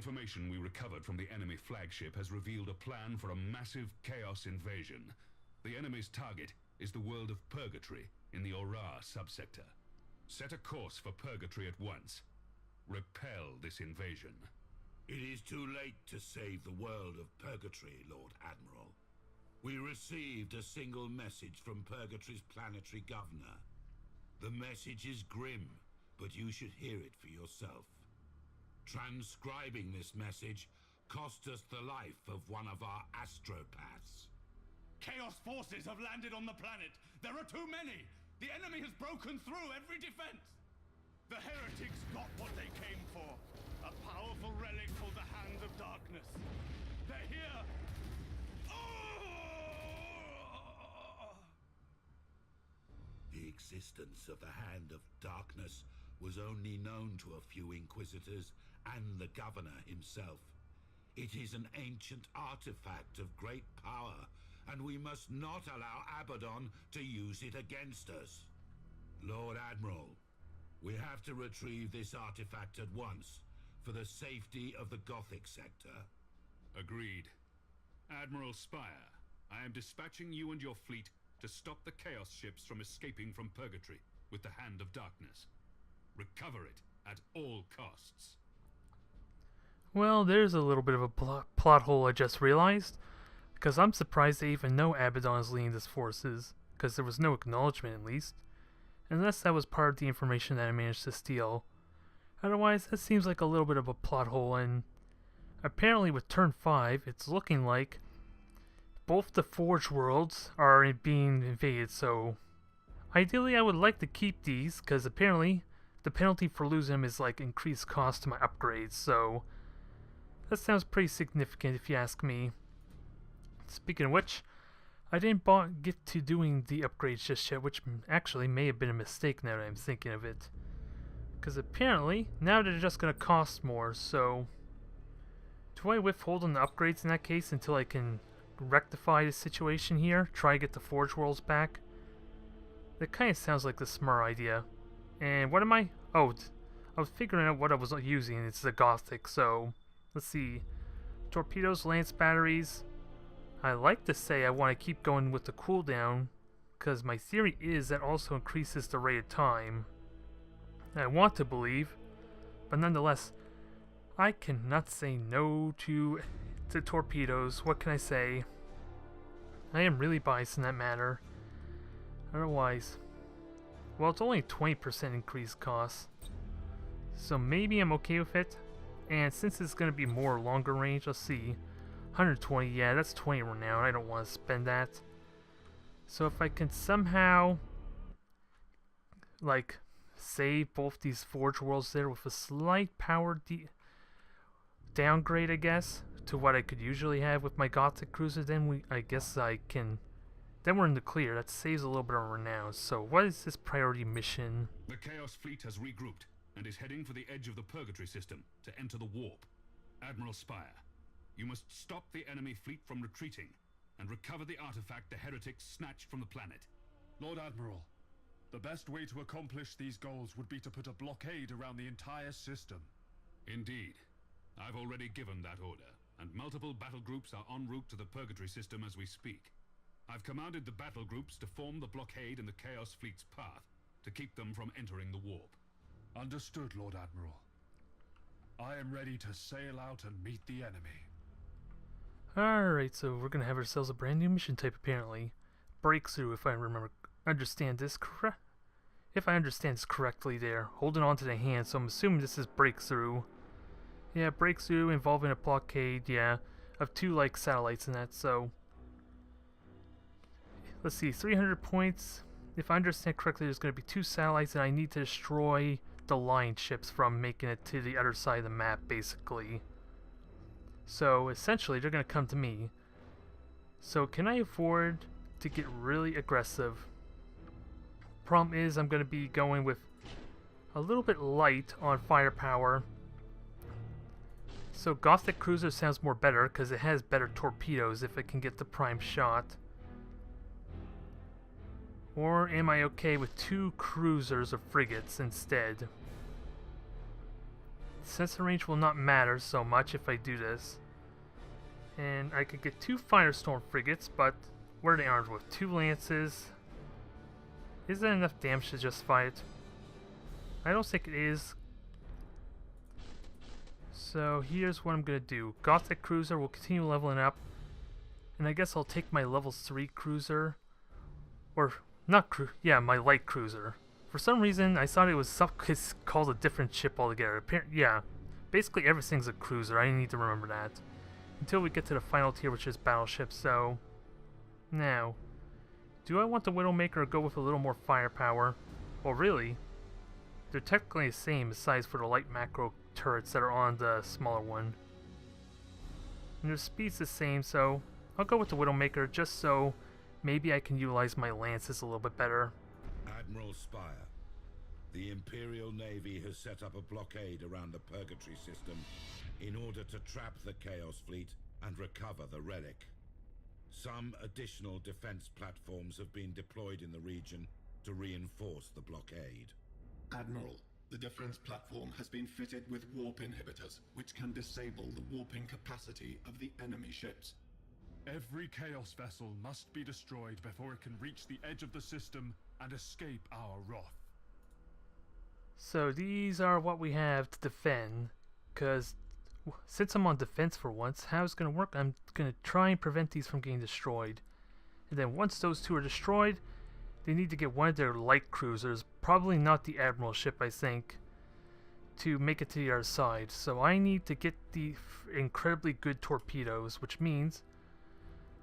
information we recovered from the enemy flagship has revealed a plan for a massive chaos invasion. The enemy's target is the world of Purgatory in the Aura subsector. Set a course for Purgatory at once. Repel this invasion. It is too late to save the world of Purgatory, Lord Admiral. We received a single message from Purgatory's planetary governor. The message is grim, but you should hear it for yourself. Transcribing this message cost us the life of one of our astropaths. Chaos forces have landed on the planet. There are too many. The enemy has broken through every defense. The heretics got what they came for. A powerful relic called the Hand of Darkness. They're here. The existence of the Hand of Darkness was only known to a few Inquisitors and the Governor himself. It is an ancient artifact of great power, and we must not allow Abaddon to use it against us. Lord Admiral, we have to retrieve this artifact at once, for the safety of the Gothic sector. Agreed. Admiral Spire, I am dispatching you and your fleet to stop the Chaos ships from escaping from Purgatory with the Hand of Darkness. Recover it at all costs. Well, there's a little bit of a plot hole I just realized, because I'm surprised they even know Abaddon is leading these forces, because there was no acknowledgement at least, unless that was part of the information that I managed to steal. Otherwise, that seems like a little bit of a plot hole, and apparently with Turn 5, it's looking like both the Forge worlds are being invaded, so ideally I would like to keep these, because apparently the penalty for losing them is like increased cost to my upgrades, so that sounds pretty significant if you ask me. Speaking of which, I didn't get to doing the upgrades just yet, which actually may have been a mistake now that I'm thinking of it. Because apparently, now they're just going to cost more, so do I withhold on the upgrades in that case until I can rectify the situation here? Try to get the Forge Worlds back? That kind of sounds like the smart idea. And what am I? Oh, I was figuring out what I was using. It's the Gothic, so let's see. Torpedoes, lance batteries. I like to say I want to keep going with the cooldown, because my theory is that also increases the rate of time. I want to believe, but nonetheless, I cannot say no to torpedoes. What can I say? I am really biased in that matter. Otherwise, well, it's only 20% increased cost, so maybe I'm okay with it. And since it's going to be more longer range, let's see. 120, yeah, that's 20 renown. I don't want to spend that. So if I can somehow, like, save both these Forge Worlds there with a slight power downgrade, I guess, to what I could usually have with my Gothic cruiser, then I guess I can. Then we're in the clear. That saves a little bit of renown. So what is this priority mission? The Chaos fleet has regrouped and is heading for the edge of the Purgatory system to enter the warp. Admiral Spire, you must stop the enemy fleet from retreating and recover the artifact the heretics snatched from the planet. Lord Admiral, the best way to accomplish these goals would be to put a blockade around the entire system. Indeed. I've already given that order, and multiple battle groups are en route to the Purgatory system as we speak. I've commanded the battle groups to form the blockade in the Chaos fleet's path to keep them from entering the warp. Understood, Lord Admiral. I am ready to sail out and meet the enemy. Alright, so we're going to have ourselves a brand new mission type apparently. Breakthrough, if I understand this correctly there. Holding on to the hand, so I'm assuming this is breakthrough. Yeah, breakthrough involving a blockade, yeah, of 2 like satellites and that, so let's see, 300 points. If I understand correctly, there's going to be 2 satellites and I need to destroy the line ships from making it to the other side of the map, basically. So essentially they're going to come to me. So can I afford to get really aggressive? Problem is I'm going to be going with a little bit light on firepower. So Gothic Cruiser sounds more better because it has better torpedoes if it can get the prime shot. Or am I okay with 2 cruisers or frigates instead? sensor range will not matter so much if I do this. And I could get 2 Firestorm frigates, but what are they armed with? 2 lances. Is that enough damage to justify it? I don't think it is. So here's what I'm gonna do. Gothic Cruiser will continue leveling up. And I guess I'll take my level 3 cruiser. Or, my light cruiser. For some reason, I thought it was it's called a different ship altogether. Yeah, basically everything's a cruiser. I need to remember that. Until we get to the final tier, which is battleships. So, now, do I want the Widowmaker or go with a little more firepower? Well, really, they're technically the same size for the light macro turrets that are on the smaller one. And their speed's the same, so I'll go with the Widowmaker just so maybe I can utilize my lances a little bit better. Admiral Spire, the Imperial Navy has set up a blockade around the Purgatory system in order to trap the Chaos Fleet and recover the relic. Some additional defense platforms have been deployed in the region to reinforce the blockade. Admiral, the defense platform has been fitted with warp inhibitors, which can disable the warping capacity of the enemy ships. Every Chaos vessel must be destroyed before it can reach the edge of the system and escape our wrath. So these are what we have to defend, because since I'm on defense for once, how it's going to work, I'm going to try and prevent these from getting destroyed. And then once those 2 are destroyed, they need to get one of their light cruisers, probably not the Admiral ship I think, to make it to the other side. So I need to get the incredibly good torpedoes, which means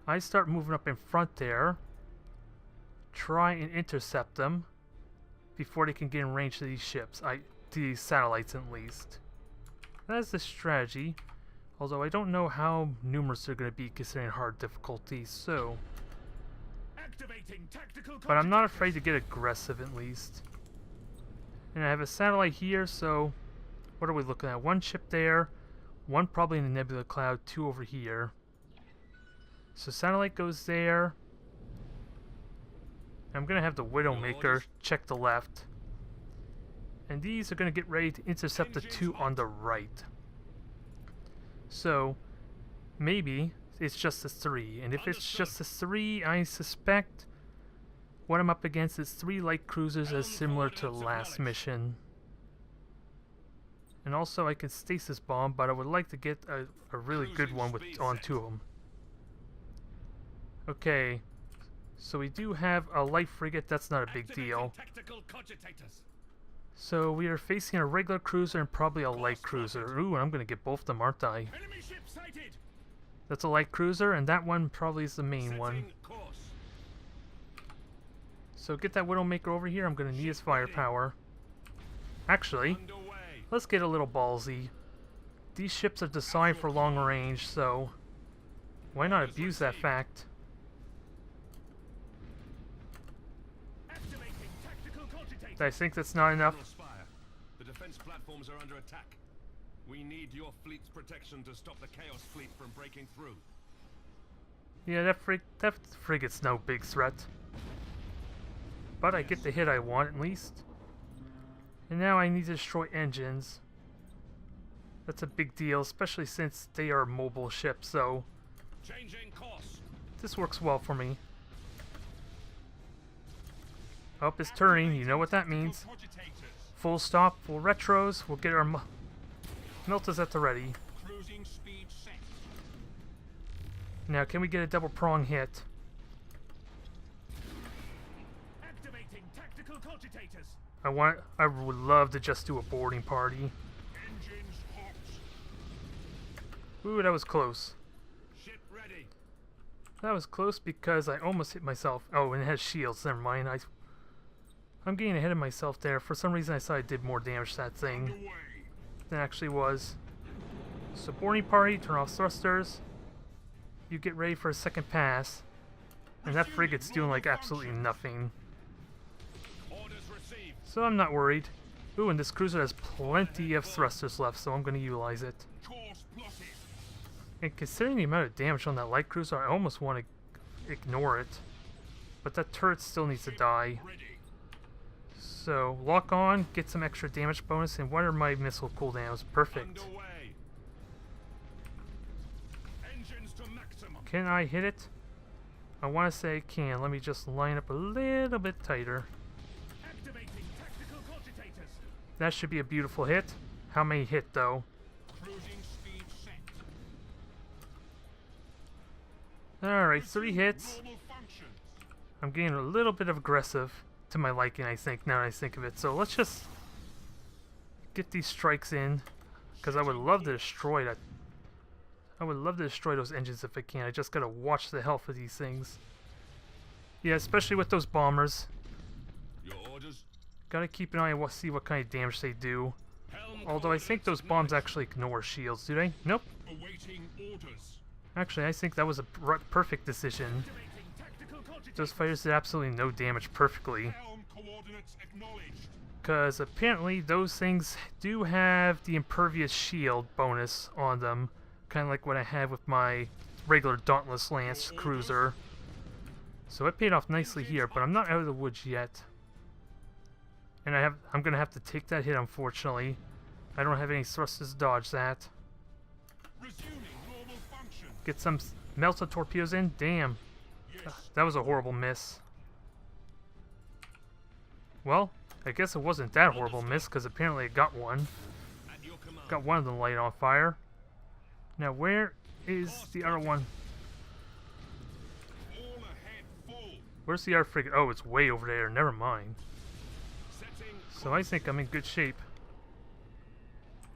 I start moving up in front there, try and intercept them before they can get in range to these ships, these satellites at least. That's the strategy, although I don't know how numerous they're going to be considering hard difficulty, so... But I'm not afraid to get aggressive at least. And I have a satellite here, so... What are we looking at? 1 ship there, 1 probably in the Nebula Cloud, 2 over here. So satellite goes there. I'm going to have the Widowmaker check the left. And these are going to get ready to intercept the 2 on the right. So, maybe it's just a 3. And if it's just a 3, I suspect what I'm up against is 3 light cruisers as similar to the last mission. And also I can stasis bomb, but I would like to get a really good one on 2 of them. Okay, so we do have a light frigate, that's not a big deal. So we are facing a regular cruiser and probably a light cruiser. Ooh, I'm gonna get both of them, aren't I? That's a light cruiser, and that one probably is the main one. So get that Widowmaker over here, I'm gonna need his firepower. Actually, let's get a little ballsy. These ships are designed for long range, so why not abuse that fact? I think that's not enough. The defense platforms are under attack. We need your fleet's protection to stop the Chaos Fleet from breaking through. Yeah, that frigate's no big threat. But I get the hit I want at least. And now I need to destroy engines. That's a big deal, especially since they are mobile ships, so Changing course. This works well for me. Oh, it's turning. You know what that means. Full stop, full retros. We'll get our melters at the ready. Cruising speed set. Now, can we get a double prong hit? Activating tactical cogitators. I would love to just do a boarding party. Engines hot. Ooh, that was close. Ship ready. That was close because I almost hit myself. Oh, and it has shields. Never mind. I'm getting ahead of myself there. For some reason, I thought I did more damage to that thing than it actually was. So, boarding party, turn off thrusters. You get ready for a second pass. And that frigate's doing like absolutely nothing. Orders received. So I'm not worried. Ooh, and this cruiser has plenty of thrusters left, so I'm going to utilize it. Course plotted. And considering the amount of damage on that light cruiser, I almost want to ignore it. But that turret still needs to die. Ready. So, lock on, get some extra damage bonus, and what are my missile cooldowns? Perfect. Underway. Engines to maximum. Can I hit it? I want to say I can. Let me just line up a little bit tighter. Activating tactical cogitators. That should be a beautiful hit. How many hit, though? Cruising speed set. Alright, 3 hits. Normal functions. I'm getting a little bit of aggressive to my liking, I think, now that I think of it. So let's just get these strikes in, because I would love to destroy that. I would love to destroy those engines if I can. I just gotta watch the health of these things. Yeah, especially with those bombers. Your orders. Gotta keep an eye on see what kind of damage they do. Helm Although I think those bombs actually ignore shields, do they? Nope. awaiting orders. Actually, I think that was a perfect decision. Activating tactical cogitators. Those fighters did absolutely no damage perfectly. Helm coordinates acknowledged. Because apparently those things do have the impervious shield bonus on them. Kind of like what I had with my regular Dauntless Lance cruiser. So it paid off nicely here, but I'm not out of the woods yet. And I'm going to have to take that hit, unfortunately. I don't have any thrusters to dodge that. Resuming normal function. Get some melted torpedoes in. Damn. That was a horrible miss. Well, I guess it wasn't that horrible miss, because apparently it got one. At your command. Got one of them light on fire. Now where is the other one? All ahead full. Where's the other frigate? Oh, it's way over there. Never mind. Setting. So I think I'm in good shape.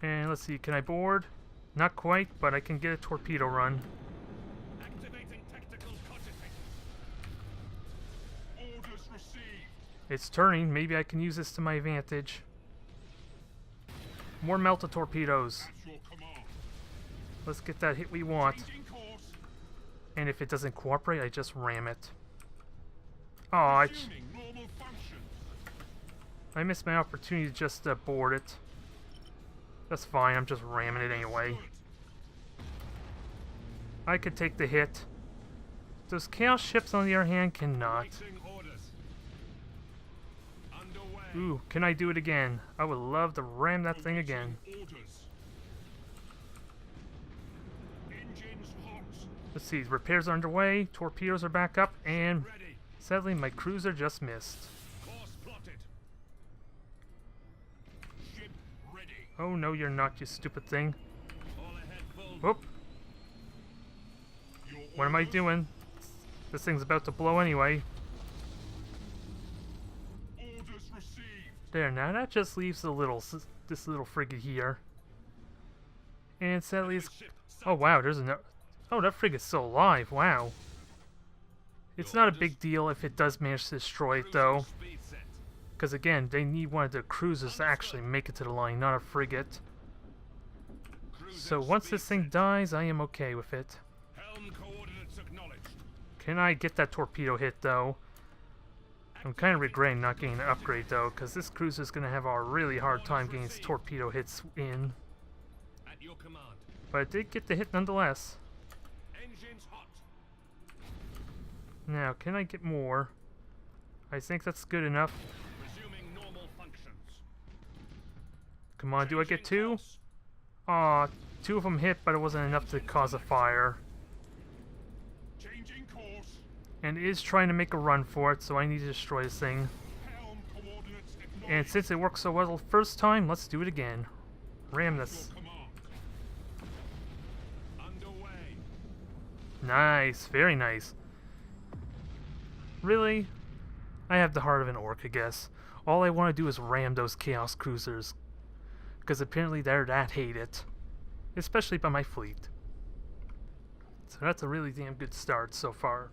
And let's see, can I board? Not quite, but I can get a torpedo run. Activating tactical cogitators. Orders received. It's turning. Maybe I can use this to my advantage. More melted torpedoes. At your command. Let's get that hit we want. Changing course. And if it doesn't cooperate, I just ram it. Oh, Resuming normal functions. I missed my opportunity to just board it. That's fine, I'm just ramming it anyway. I could take the hit. Those Chaos ships, on the other hand, cannot. Awaiting orders. Underway. Ooh, can I do it again? I would love to ram that thing again. Orders. Engines hot. Let's see, repairs are underway, torpedoes are back up, and Ready. sadly my cruiser just missed. Course plotted. Ship ready. Oh no, you're not, you stupid thing. All ahead full. Whoop, Your what am I orders? doing? This thing's about to blow anyway. Orders received. There, now that just leaves this little frigate here. And sadly it's... Ship Oh wow, there's another... Oh, that frigate's still alive, wow. It's not a big deal if it does manage to destroy it though. Speed set. Because again, they need one of their cruisers to actually make it to the line, not a frigate. So once this thing dies, I am okay with it. Helm coordinates acknowledged. Can I get that torpedo hit though? I'm kind of regretting not getting an upgrade though, because this cruiser is going to have a really hard time getting its torpedo hits in. At your command. But I did get the hit nonetheless. Engines hot. Now, can I get more? I think that's good enough. Resuming normal functions. Come on, do I get Changing two? course. Aw, two of them hit, but it wasn't enough to cause a fire. Changing course. And it is trying to make a run for it, so I need to destroy this thing. Helm coordinates acknowledged. And since it worked so well the first time, let's do it again. Ram this. Your command. Underway. Nice, very nice. Really? I have the heart of an orc, I guess. All I want to do is ram those Chaos Cruisers. Because apparently they're that hate it. Especially by my fleet. So that's a really damn good start so far.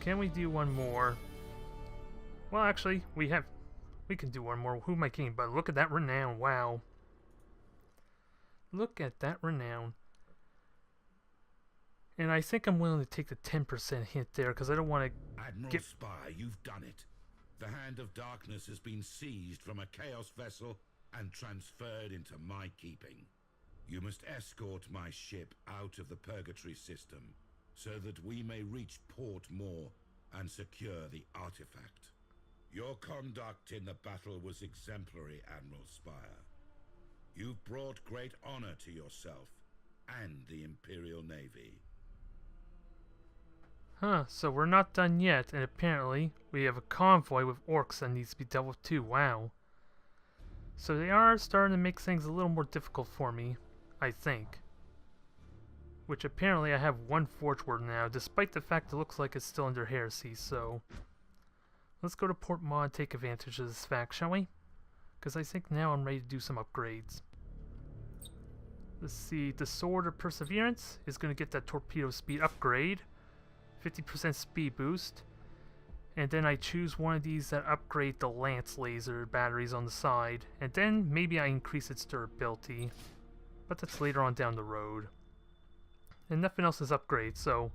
Can we do one more? Well, actually, we can do one more. Who am I kidding? But look at that renown, wow. Look at that renown. And I think I'm willing to take the 10% hit there, because I don't want to... Admiral Spy, you've done it. The Hand of Darkness has been seized from a Chaos vessel and transferred into my keeping. You must escort my ship out of the Purgatory system, so that we may reach Port Moore and secure the artifact. Your conduct in the battle was exemplary, Admiral Spire. You've brought great honor to yourself and the Imperial Navy. Huh, so we're not done yet, and apparently we have a convoy with orcs that needs to be dealt with too. Wow. So they are starting to make things a little more difficult for me, I think. Which apparently I have one Forge World now, despite the fact it looks like it's still under heresy, so... Let's go to Port Maw and take advantage of this fact, shall we? Because I think now I'm ready to do some upgrades. Let's see, the Sword of Perseverance is going to get that torpedo speed upgrade. 50% speed boost. And then I choose one of these that upgrade the Lance laser batteries on the side. And then maybe I increase its durability. But that's later on down the road. And nothing else is upgrades, so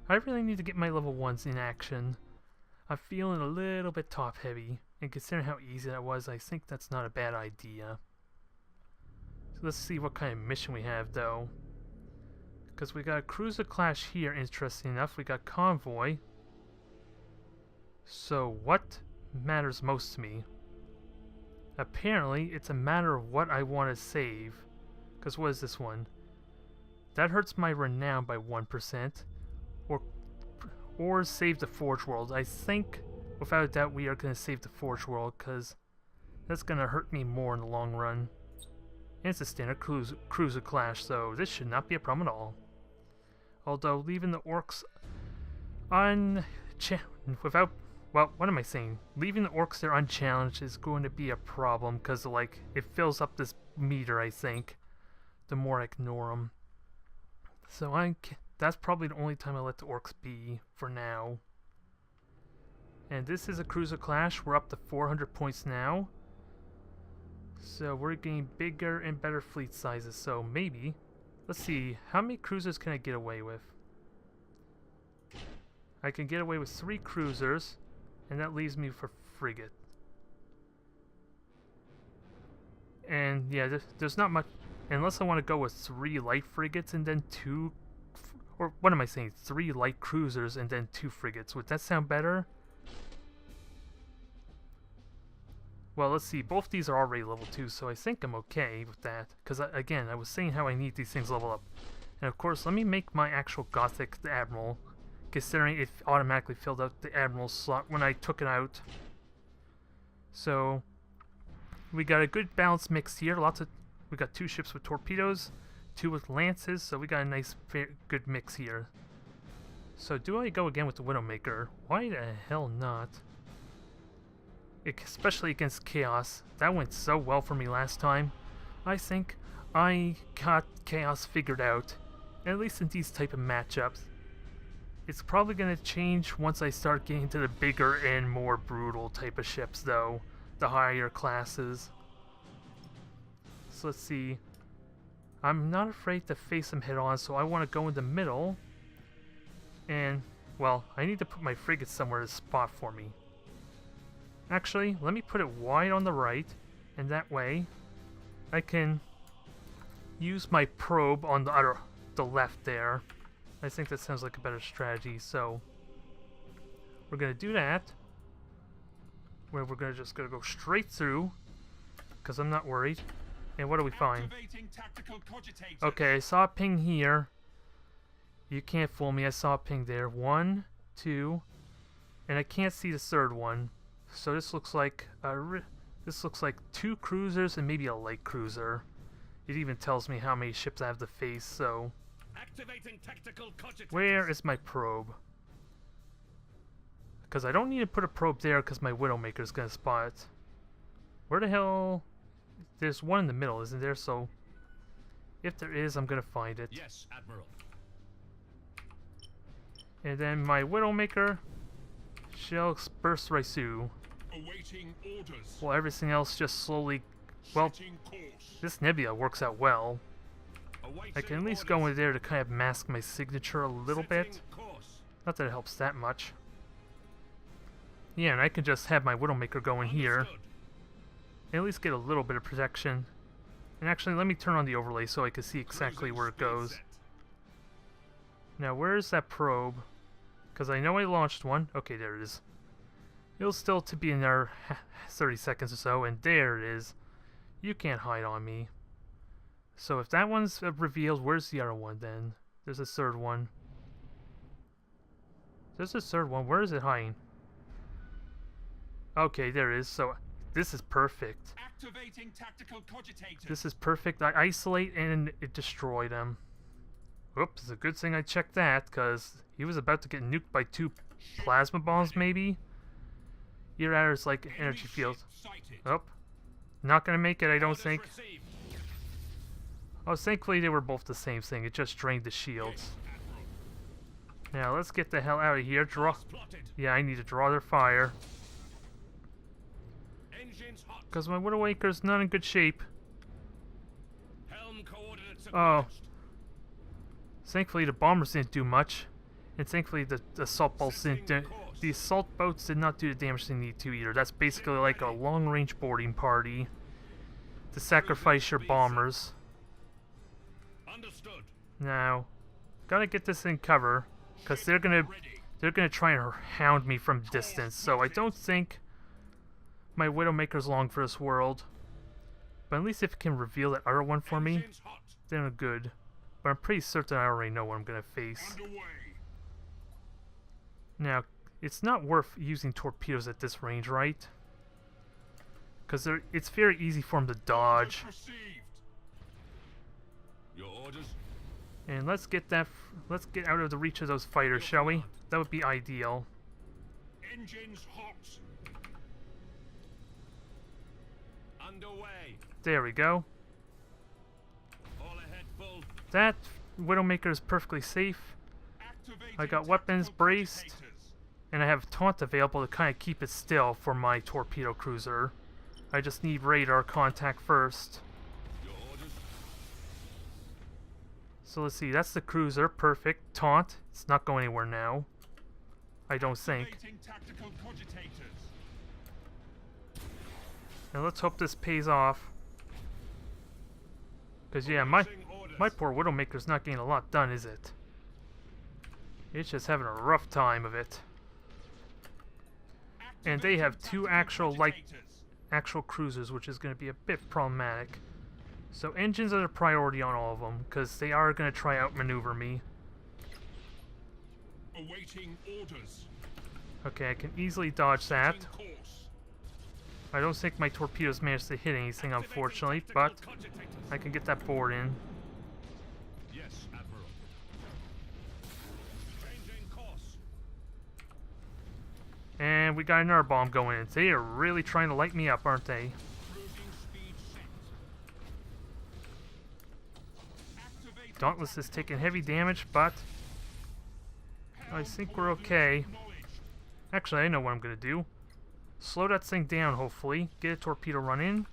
I really need to get my level 1s in action. I'm feeling a little bit top heavy, and considering how easy that was, I think that's not a bad idea. So let's see what kind of mission we have though. Because we got a cruiser clash here, interesting enough. We got convoy. So what matters most to me? Apparently it's a matter of what I want to save. Because what is this one? That hurts my renown by 1%. Or save the Forge World. I think, without a doubt, we are going to save the Forge World, because that's going to hurt me more in the long run. And it's a standard cruiser clash, so this should not be a problem at all. Although, leaving the orcs well, what am I saying? Leaving the orcs there unchallenged is going to be a problem, because, like, it fills up this meter, I think, the more I ignore them. So that's probably the only time I let the orcs be for now. And this is a cruiser clash. We're up to 400 points now. So we're getting bigger and better fleet sizes. So maybe, let's see, how many cruisers can I get away with? I can get away with 3 cruisers, and that leaves me for frigate. And yeah, there's not much, unless I want to go with 3 light frigates and then 2, or what am I saying, 3 light cruisers and then 2 frigates. Would that sound better? Well, let's see, both these are already level 2, so I think I'm okay with that. Because, again, I was saying how I need these things level up. And of course, let me make my actual Gothic the Admiral, considering it automatically filled out the Admiral slot when I took it out. So, we got a good balanced mix here. We got 2 ships with torpedoes, 2 with lances, so we got a nice, good mix here. So, do I go again with the Widowmaker? Why the hell not? Especially against Chaos. That went so well for me last time. I think I got Chaos figured out, at least in these type of matchups. It's probably going to change once I start getting to the bigger and more brutal type of ships though, the higher classes. So let's see. I'm not afraid to face them head on, so I want to go in the middle. And, well, I need to put my frigate somewhere to spot for me. Actually, let me put it wide on the right, and that way I can use my probe on the left there. I think that sounds like a better strategy, so we're going to do that. Where we're just going to go straight through, because I'm not worried. And what do we find? Okay, I saw a ping here. You can't fool me, I saw a ping there. 1, 2, and I can't see the third one. So this looks like 2 cruisers and maybe a light cruiser. It even tells me how many ships I have to face, so... Where is my probe? Because I don't need to put a probe there because my Widowmaker is going to spot it. Where the hell... There's one in the middle, isn't there? So, if there is, I'm going to find it. Yes, Admiral. And then my Widowmaker shall burst right through. Awaiting orders. Well, everything else just slowly... Well, this nebula works out well. I can at least go in there to kind of mask my signature a little bit. Not that it helps that much. Yeah, and I can just have my Widowmaker go in here. And at least get a little bit of protection. And actually, let me turn on the overlay so I can see exactly where it goes. Now, where is that probe? Because I know I launched one. Okay, there it is. It'll still to be another 30 seconds or so, and there it is. You can't hide on me. So if that one's revealed, where's the other one then? There's a third one. There's a third one. Where is it hiding? Okay, there it is. So this is perfect. Activating tactical cogitators. This is perfect. I isolate and it destroyed him. Oops, it's a good thing I checked that, because he was about to get nuked by 2 plasma bombs, maybe? Your adder's like energy field. Oh. Not gonna make it, I don't think. Oh, thankfully they were both the same thing. It just drained the shields. Now, let's get the hell out of here. Draw. Yeah, I need to draw their fire. Because my Widowmaker's not in good shape. Oh. Thankfully the bombers didn't do much. And thankfully the assault boats didn't do... The assault boats did not do the damage they need to either. That's basically like a long-range boarding party. To sacrifice your bombers. Now, gotta get this in cover. Because they're gonna try and hound me from distance. So I don't think my Widowmaker's long for this world. But at least if it can reveal that other one for me, then I'm good. But I'm pretty certain I already know what I'm gonna face. Now, it's not worth using torpedoes at this range, right? Because it's very easy for them to dodge. And let's get out of the reach of those fighters, shall we? That would be ideal. Engines hot. Underway. There we go. All ahead full. That Widowmaker is perfectly safe. I got weapons braced, and I have taunt available to kind of keep it still for my torpedo cruiser. I just need radar contact first. So let's see, that's the cruiser, perfect. Taunt, it's not going anywhere now. I don't think. Now let's hope this pays off. Because yeah, my poor Widowmaker's not getting a lot done, is it? It's just having a rough time of it. And they have 2 actual cruisers, which is going to be a bit problematic. So engines are the priority on all of them, because they are going to try outmaneuver me. Awaiting orders. Okay, I can easily dodge that. I don't think my torpedoes managed to hit anything, unfortunately, but I can get that board in. Yes, Admiral. Changing course. And we got another bomb going in. They are really trying to light me up, aren't they? Dauntless is taking heavy damage, but I think we're okay. Actually, I know what I'm going to do. Slow that thing down, hopefully. Get a torpedo run in.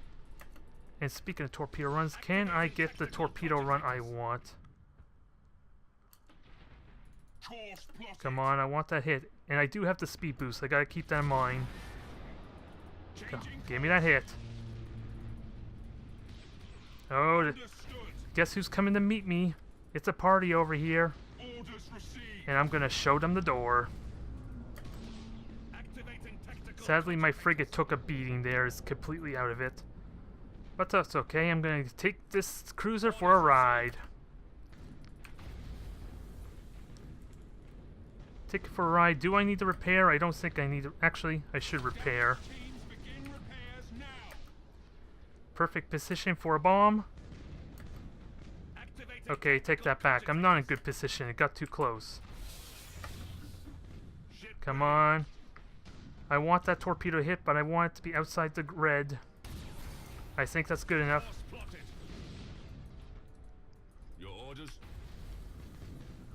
And speaking of torpedo runs, can I get the torpedo run I want? Come on, I want that hit. And I do have the speed boost. I gotta keep that in mind. Come, give me that hit. Oh, guess who's coming to meet me? It's a party over here. And I'm gonna show them the door. Sadly, my frigate took a beating there. It's completely out of it. But that's okay. I'm gonna take this cruiser for a ride. Take it for a ride. Do I need to repair? I don't think I need to. Actually, I should repair. Perfect position for a bomb. Okay, take that back. I'm not in good position. It got too close. Come on. I want that torpedo hit, but I want it to be outside the red. I think that's good enough.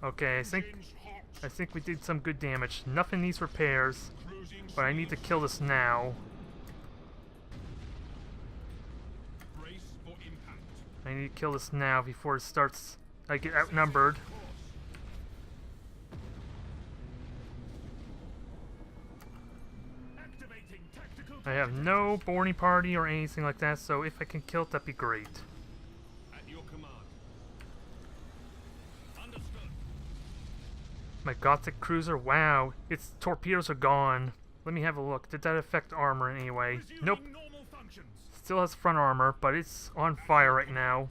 Okay, I think we did some good damage. Nothing needs repairs, but I need to kill this now. I need to kill this now before it starts. I get outnumbered. I have no boarding party or anything like that, so if I can kill it, that'd be great. At your command. Understood. My Gothic cruiser, wow, its torpedoes are gone. Let me have a look. Did that affect armor in any way? Resuming Nope. normal functions. Still has front armor, but it's on fire right now.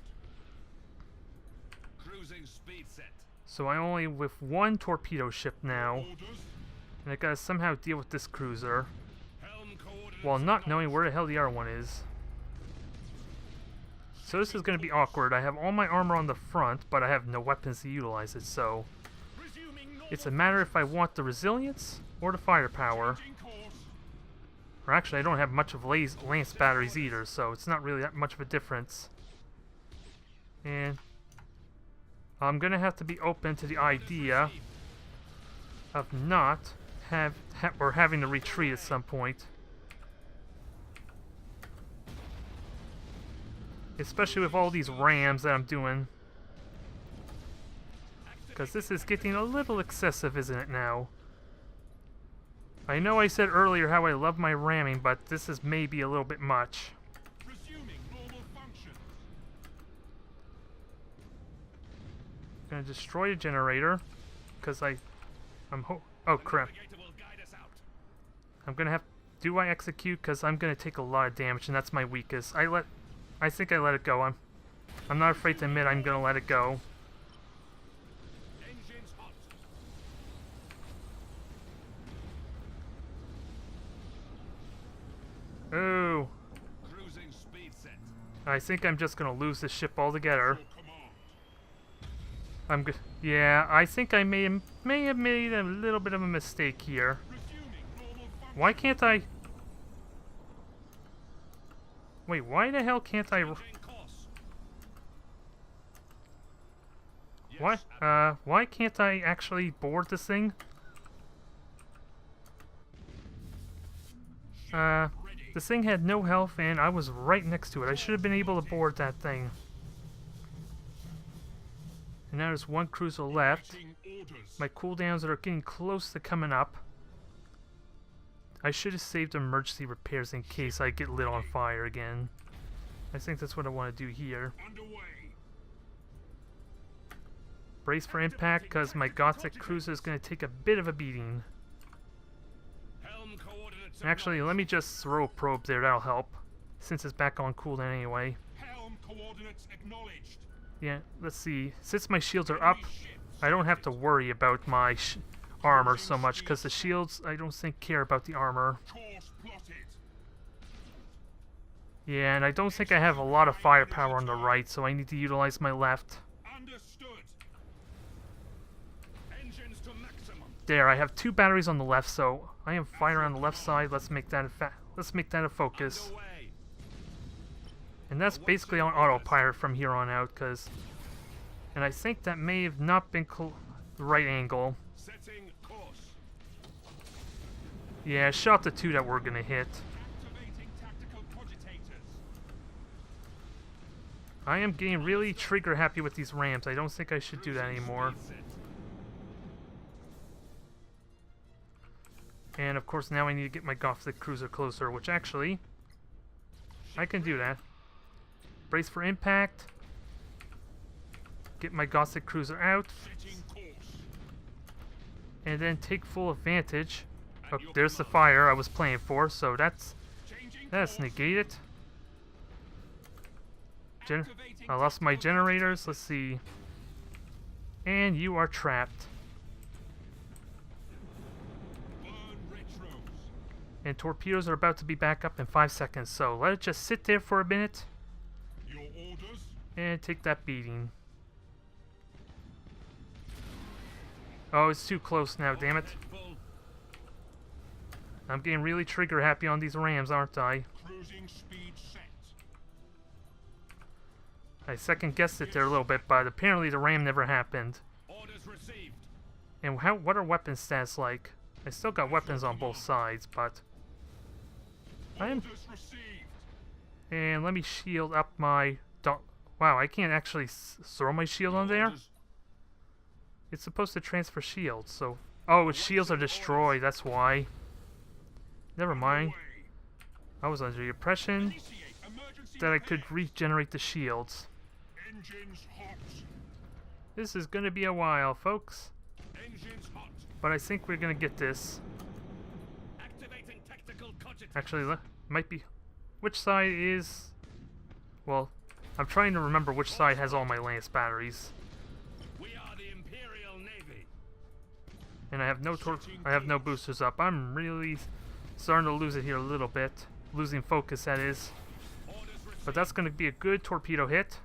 Cruising speed set. So I only with one torpedo ship now. Orders. And I gotta somehow deal with this cruiser. Helm coordinates While not knowing acknowledged. where the hell the other one is. So this is gonna be awkward. I have all my armor on the front, but I have no weapons to utilize it, so... Resuming normal It's a matter if I want the resilience or the firepower. changing course. Or actually, I don't have much of lance batteries either, so it's not really that much of a difference. And I'm gonna have to be open to the idea of not having to retreat at some point. Especially with all these rams that I'm doing. Because this is getting a little excessive, isn't it now? I know I said earlier how I love my ramming, but this is maybe a little bit much. Resuming normal functions. Gonna destroy the generator. Because oh crap. Navigator will guide us out. I'm gonna have... Do I execute? Because I'm gonna take a lot of damage, and that's my weakest. I think I let it go. I'm not afraid to admit I'm gonna let it go. Engines hot. Oh, Cruising speed set. I think I'm just gonna lose this ship altogether. Your command. I'm good. Yeah, I think I may have made a little bit of a mistake here. Resuming normal functions. Why can't I? Wait, why the hell can't I? Changing course. Why? Yes, Why can't I actually board this thing? This thing had no health and I was right next to it. I should have been able to board that thing. And now there's one cruiser left. Awaiting orders. My cooldowns are getting close to coming up. I should have saved emergency repairs in case I get lit on fire again. I think that's what I want to do here. Underway. Brace for impact because my Gothic cruiser is going to take a bit of a beating. Helm coordinates Actually, let me just throw a probe there, that'll help. Since it's back on cooldown anyway. Helm coordinates acknowledged. Yeah, let's see. Since my shields are up, I don't have to worry about my armor so much, because the shields, I don't think, care about the armor. Course plotted. Yeah, and I don't think I have a lot of firepower on the right, so I need to utilize my left. Understood. Engines to maximum. There, I have 2 batteries on the left, so I am firing on the left side. Let's make that a focus. underway. And that's basically on autopilot from here on out, and I think that may have not been the right angle. Setting course. Yeah, I shot the 2 that we're gonna hit. Activating tactical cogitators. I am getting really trigger happy with these rams. I don't think I should do that anymore. Speed set. And of course now I need to get my Gothic cruiser closer, which actually I can do that. Brace for impact. Get my Gothic cruiser out. Setting course. And then take full advantage. Oh, your there's the command. fire I was playing for, so that's Changing that's course. negated. Activating I lost my tactical generators, let's see. And you are trapped. Burn retros. And torpedoes are about to be back up in 5 seconds, so let it just sit there for a minute Your orders. and take that beating. Oh, it's too close now, damn it. Overhead full. I'm getting really trigger happy on these rams, aren't I? Cruising speed set. I second guessed it there a little bit, but apparently the ram never happened. Orders received. And what are weapon stats like? I still got weapons on both sides, but I am. Orders received. And let me shield up my. Wow, I can't actually throw my shield on there. Orders. It's supposed to transfer shields, so... Oh, its shields are destroyed, that's why. Never mind. Away. I was under the impression Initiate emergency that I could repair. regenerate the shields. Engines hot. This is gonna be a while, folks. Engines hot. But I think we're gonna get this. Activating Actually, might be... Which side is... Well, I'm trying to remember which side has all my lance batteries. We are the Imperial Navy. And I have no boosters up. I'm really starting to lose it here a little bit. Losing focus, that is. But that's going to be a good torpedo hit.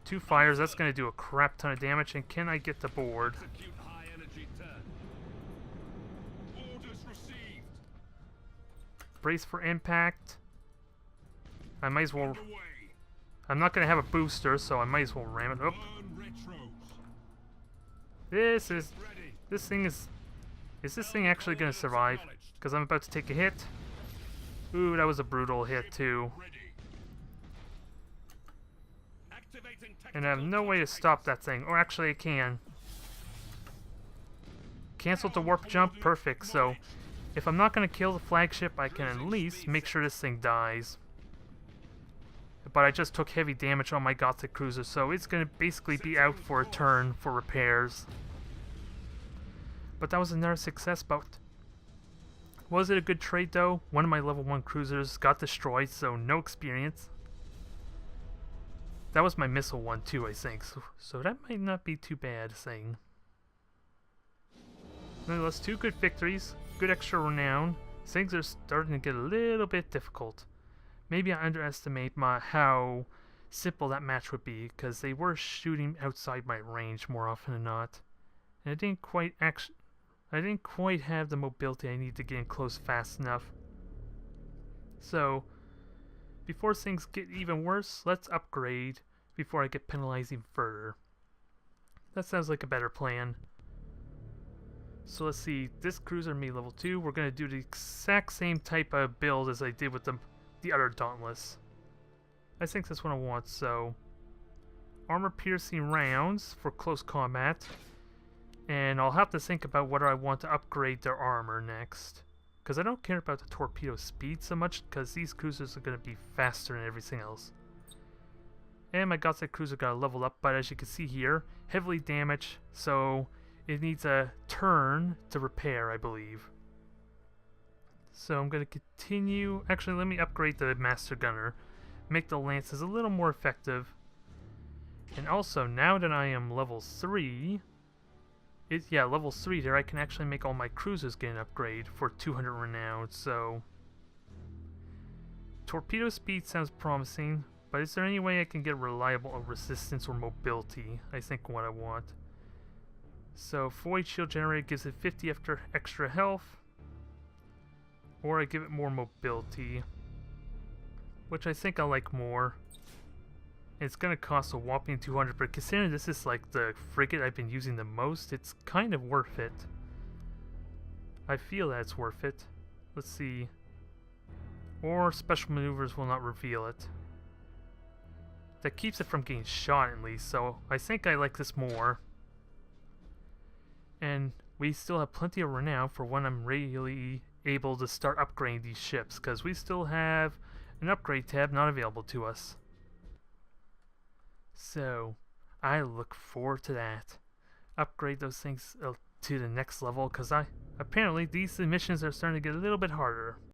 2 fires, that's going to do a crap ton of damage. And can I get the board? Execute high energy turn. Orders received. Brace for impact. I might as well... Underway. I'm not going to have a booster, so I might as well ram it. Oh, Burn retros. this thing is... Is this thing actually going to survive? Because I'm about to take a hit. Ooh, that was a brutal hit too. Ready. Activating And I have no way to stop that thing. Or actually I can. Cancel the warp jump, perfect. So, if I'm not going to kill the flagship, I can at least make sure this thing dies. But I just took heavy damage on my Gothic cruiser, so it's going to basically be out for a turn for repairs. But that was another success, but... Was it a good trade though? One of my level 1 cruisers got destroyed, so no experience. That was my missile one too, I think, so that might not be too bad saying. Nonetheless, 2 good victories, good extra renown. Things are starting to get a little bit difficult. Maybe I underestimate how simple that match would be, because they were shooting outside my range more often than not. And I didn't quite have the mobility I need to get in close fast enough. So, before things get even worse, let's upgrade before I get penalized even further. That sounds like a better plan. So let's see, this cruiser made level 2. We're going to do the exact same type of build as I did with the other Dauntless. I think that's what I want, so... Armor-piercing rounds for close combat. And I'll have to think about whether I want to upgrade their armor next. Because I don't care about the torpedo speed so much, because these cruisers are going to be faster than everything else. And my Gothic cruiser got a level up, but as you can see here, heavily damaged, so it needs a turn to repair, I believe. So I'm going to continue... Actually, let me upgrade the Master Gunner. Make the Lances a little more effective. And also, now that I am level 3... level 3 there, I can actually make all my cruisers get an upgrade for 200 renown, so... Torpedo speed sounds promising, but is there any way I can get reliable resistance or mobility? I think what I want. So, Void Shield Generator gives it 50 extra health, or I give it more mobility, which I think I like more. It's going to cost a whopping 200, but considering this is like the frigate I've been using the most, it's kind of worth it. I feel that it's worth it. Let's see. Or special maneuvers will not reveal it. That keeps it from getting shot at least, so I think I like this more. And we still have plenty of renown for when I'm really able to start upgrading these ships, because we still have an upgrade tab not available to us. So, I look forward to that. Upgrade those things to the next level, because apparently these missions are starting to get a little bit harder.